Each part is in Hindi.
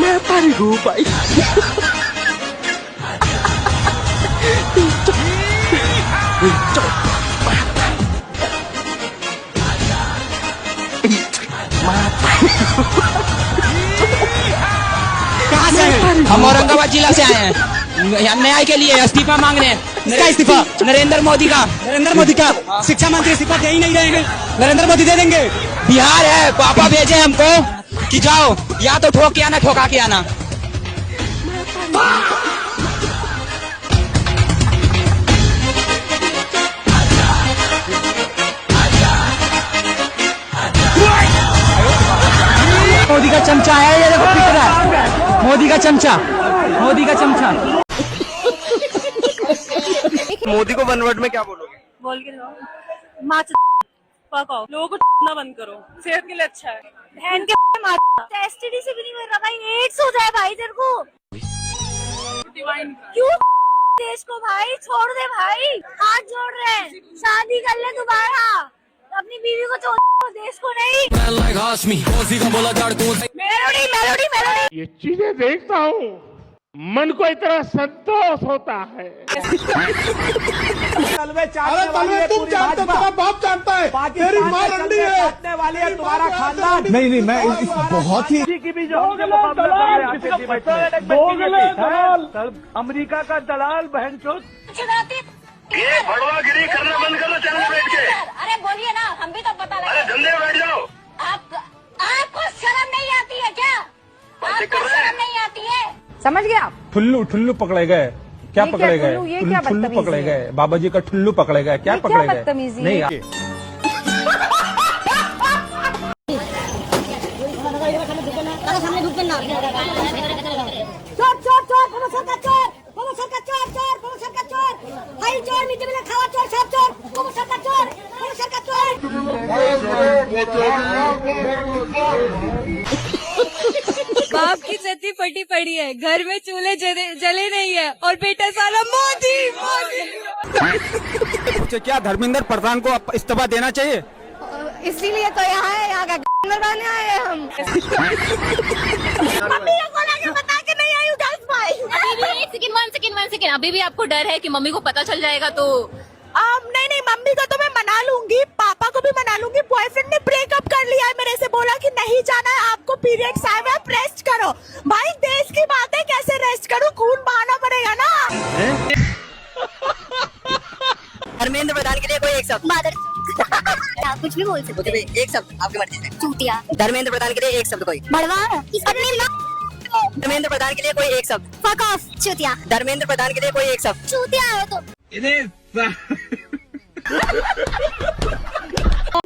matariku Pak. कहाँ से हैं? हम औरंगाबाद जिला से आए हैं न्याय के लिए इस्तीफा मांगने। किसका इस्तीफा? नरेंद्र मोदी का। नरेंद्र मोदी का शिक्षा मंत्री इस्तीफा दे ही नहीं रहे हैं। नरेंद्र मोदी दे देंगे। बिहार है, पापा भेजे हमको कि जाओ या तो ठोक के आना, ठोका के आना। मोदी का चमचा है ये, देखो पिट रहा है। मोदी का चमचा, मोदी का चमचा। मोदी को वन वर्ड में क्या बोलोगे? बोल के दो, पकाओ, लोगों को ना बंद करो, सेहत के लिए अच्छा है। बहन के एसटीडी से भी नहीं मर रहा भाई, एड्स हो जाए भाई तेरे को। क्यों देश को भाई छोड़ दे भाई, हाथ जोड़ रहे हैं, शादी कर ले दोबारा, अपनी बीवी को छोड़ देश को नहीं। मेलोडी मेलोडी मेलोडी, ये चीजें देखता हूँ मन को इतना संतोष होता है। अरे तलवे तुम जानते, तुम्हारा बाप जानता है, तेरी माँ रंडी है, तुम्हारा खानदान। नहीं मैं बहुत ही अमेरिका का दलाल बहन चोद। ये भड़वागिरी करना बंद करो चैनल बैठ के। अरे बोलिए ना, हम भी तो पता लगा। अरे धंधे बैठ जाओ। आपको शर्म नहीं आती है क्या? आपको शर्म नहीं आती है? समझ गए आप? ठुल्लू पकड़े गए। क्या पकड़े गए? ठुल्लू पकड़े गए, बाबा जी का ठुल्लू पकड़े गए। क्या पकड़े गए? नहीं बाप की छत्ती फटी पड़ी है, घर में चूल्हे जले नहीं है, और बेटा साला मोदी मोदी। क्या धर्मेंद्र प्रधान को इस्तीफा देना चाहिए? इसीलिए तो यहाँ है, यहाँ का लगाने आए हैं हम। मम्मी को बोला कि बता के नहीं आई उदास भाई। वन सेकेंड, अभी भी आपको डर है कि मम्मी को पता चल जाएगा तो? नहीं, मम्मी को तो मैं मना लूंगी, पापा को भी मना लूंगी। बॉयफ्रेंड ने ब्रेकअप कर लिया है मेरे से, बोला कि नहीं जाना है, आपको पीरियड्स आए हुए, आप रेस्ट करो। भाई देश की बात है, कैसे रेस्ट करूं, खून बहाना पड़ेगा ना। धर्मेंद्र प्रधान के लिए कोई एक शब्द। आप कुछ भी बोल सकते हैं। एक शब्द आपकी मर्जी से। चूतिया। धर्मेंद्र प्रधान के लिए एक शब्द कोई। बड़वा। धर्मेंद्र प्रधान के लिए कोई एक शब्द। फक ऑफ चूतिया। धर्मेंद्र प्रधान के लिए कोई एक शब्द। चूतिया है तो।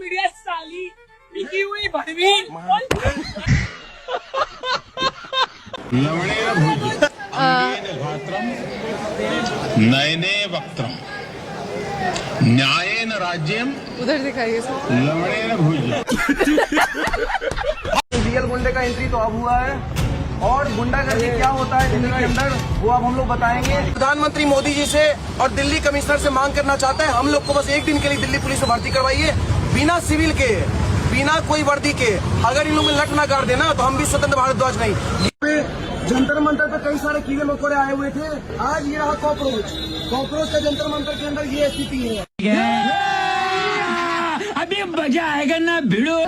मीडिया साली बिकी हुई भड़वी। नयने वक्त्रम न्यायेन राज्यम। उधर दिखाइए लवणेन भुज्यम। रियल गुंडे का एंट्री तो अब हुआ है, और गुंडागर्दी क्या होता है दिल्ली के अंदर वो अब हम लोग बताएंगे। प्रधानमंत्री मोदी जी से और दिल्ली कमिश्नर से मांग करना चाहता है, हम लोग को बस एक दिन के लिए दिल्ली पुलिस में भर्ती करवाइए, बिना सिविल के, बिना कोई वर्दी के। अगर इन लोगों में लट ना गाड़ देना तो हम भी स्वतंत्र भारतध्वज नहीं। जंतर मंतर पे कई सारे कीड़े मकोड़े आए हुए थे, आज ये रहा कॉकरोच का जंतर मंतर के अंदर ये स्थिति है। अभी मजा आएगा ना भिड़ो।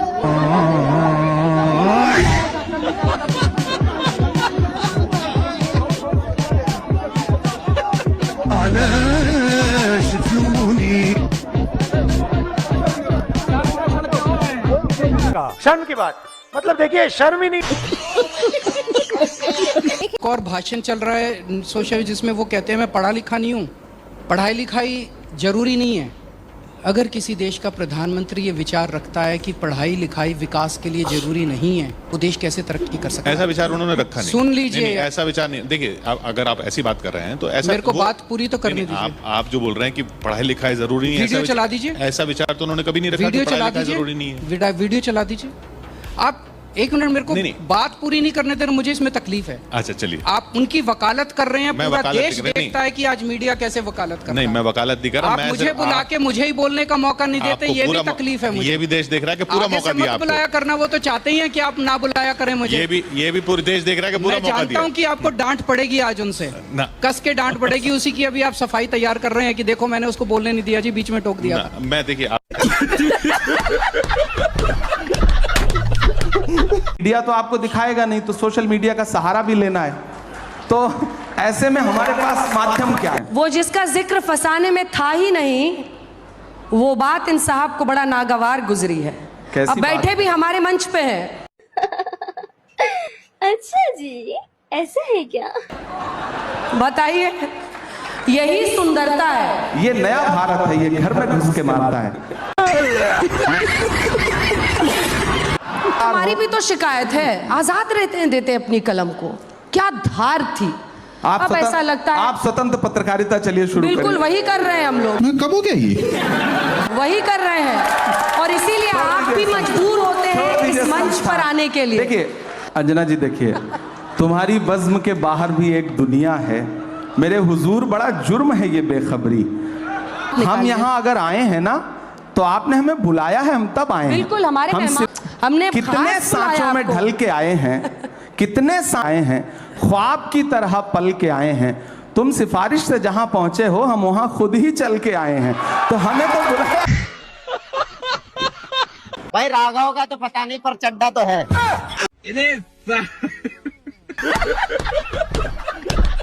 शर्म की बात, मतलब देखिए शर्म ही नहीं। एक और भाषण चल रहा है सोशल, जिसमें वो कहते हैं मैं पढ़ा लिखा नहीं हूँ। पढ़ाई लिखाई जरूरी नहीं है। अगर किसी देश का प्रधानमंत्री ये विचार रखता है कि पढ़ाई लिखाई विकास के लिए जरूरी नहीं है, वो देश कैसे तरक्की कर सकता है? ऐसा विचार उन्होंने रखा नहीं। सुन लीजिए, नहीं, ऐसा विचार नहीं। देखिए अगर आप ऐसी बात कर रहे हैं तो ऐसा मेरे को बात पूरी तो करने दीजिए। आप जो बोल रहे हैं कि पढ़ाई लिखाई जरूरी नहीं है, वीडियो चला दीजिए। ऐसा विचार तो उन्होंने कभी नहीं रखा। वीडियो चला जरूरी नहीं है। वीडियो चला दीजिए। आप एक मिनट, मेरे को नहीं, नहीं। बात पूरी नहीं करने देना, मुझे इसमें तकलीफ है। अच्छा चलिए, आप उनकी वकालत कर रहे हैं, मैं पूरा वकालत देश नहीं- देखता है कि आज मीडिया कैसे वकालत करता नहीं है। मैं वकालत नहीं कर रहा, आप मैं मुझे सिर्फ बुला आप- के मुझे ही बोलने का मौका नहीं देते, आपको ये भी पूरा तकलीफ है मुझे। ये भी देश देख रहा है कि पूरा आगे से मौका दिया मत बुलाया आपको। करना, वो तो चाहते ही हैं कि आप ना बुलाया करें मुझे। ये भी पूरा देश देख रहा है कि पूरा मैं मौका जानता दिया। हूं कि आपको डांट पड़ेगी आज उनसे, ना। कस के डांट पड़ेगी, उसी की अभी आप सफाई तैयार कर रहे हैं कि देखो मैंने उसको बोलने नहीं दिया जी, बीच में टोक दिया था। ना, मैं देखिए मीडिया तो आपको दिखाएगा नहीं, तो सोशल मीडिया का सहारा भी लेना है। तो ऐसे में हमारे पास माध्यम क्या है? वो जिसका जिक्र फसाने में था ही नहीं, वो बात इन साहब को बड़ा नागवार गुजरी है। कैसी अब बैठे भी हमारे मंच पे हैं। अच्छा जी, ऐसा है क्या? बताइए, यही सुंदरता है। ये नया भारत है, ये घर में घुस के मारता है। हमारी भी तो शिकायत है, आजाद रहते हैं, देते अपनी कलम को, क्या धार थी। अब ऐसा लगता है आप स्वतंत्र पत्रकारिता चलिए शुरू बिल्कुल करिए। वही कर रहे हैं हम लोग। कब हो गया ये? वही कर रहे हैं, और इसीलिए आप भी मजबूर होते हैं इस मंच पर आने के लिए। देखिए अंजना जी, देखिए तुम्हारी बज़्म के बाहर भी एक दुनिया है। मेरे हुजूर, बड़ा जुर्म है ये बेखबरी। हम यहाँ अगर आए हैं ना, तो आपने हमें बुलाया है, हम तब आए हैं। बिल्कुल, हमारे हमने कितने खास सांचों बुलाया में आपको। ढल के आए हैं, कितने आए हैं, ख्वाब की तरह पल के आए हैं। तुम सिफारिश से जहां पहुंचे हो, हम वहां खुद ही चल के आए हैं, तो हमें तो बुलाया। भाई राघव का तो पता नहीं, पर चड्डा तो है।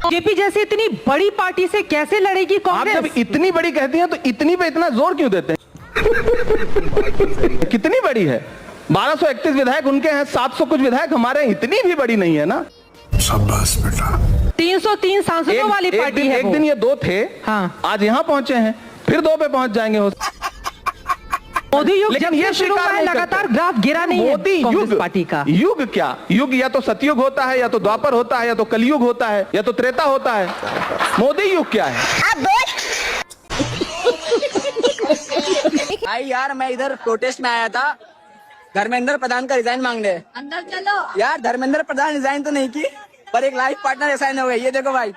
जेपी जैसे इतनी बड़ी पार्टी से कैसे लड़ेगी आप कांग्रेस? जब इतनी बड़ी कहती हैं, तो इतनी पे इतना जोर क्यों देते हैं? कितनी बड़ी है? 1231 विधायक उनके हैं, 700 कुछ विधायक हमारे हैं, इतनी भी बड़ी नहीं है ना। शाबाश बेटा। 303 सांसदों वाली पार्टी है एक वो। दिन ये 2 थे, हाँ। आज यहाँ पहुंचे हैं, फिर 2 पे पहुंच जाएंगे। मोदी युग लेकिन जब ये से शुरू हुआ स्वीकार है, नहीं लगातार करते। ग्राफ गिरा नहीं है मोदी कांग्रेस युग, पार्टी का। युग क्या युग? या तो सतयुग होता है, या तो द्वापर होता है, या तो कलयुग होता है, या तो त्रेता होता है। मोदी युग क्या है? भाई यार, मैं इधर प्रोटेस्ट में आया था धर्मेंद्र प्रधान का रिजाइन मांगने। अंदर चलो। यार धर्मेंद्र प्रधान रिजाइन तो नहीं की, पर एक लाइफ पार्टनर रिजाइन हो गई। ये देखो भाई।